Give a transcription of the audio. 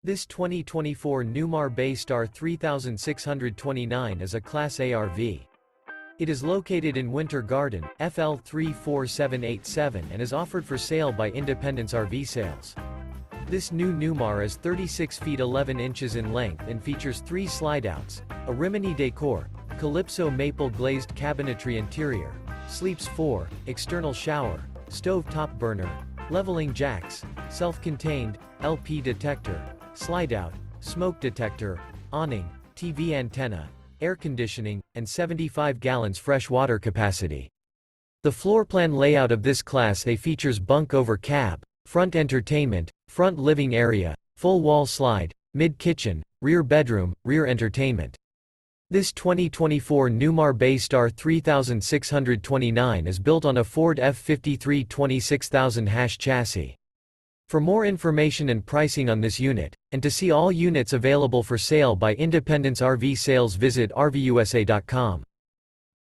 This 2024 Newmar Bay Star 3629 is a Class A RV. It is located in Winter Garden, FL 34787 and is offered for sale by Independence RV Sales. This new Newmar is 36 feet 11 inches in length and features 3 slideouts, a Rimini Decor, Calypso Maple Glazed Cabinetry interior, sleeps 4, external shower, stove top burner, leveling jacks, self-contained, LP detector, slideout, smoke detector, awning, TV antenna, air conditioning, and 75 gallons fresh water capacity. The floor plan layout of this Class A features bunk over cab, front entertainment, front living area, full wall slide, mid-kitchen, rear bedroom, rear entertainment. This 2024 Newmar Bay Star 3629 is built on a Ford F53 26000 chassis. For more information and pricing on this unit, and to see all units available for sale by Independence RV Sales, visit RVUSA.com.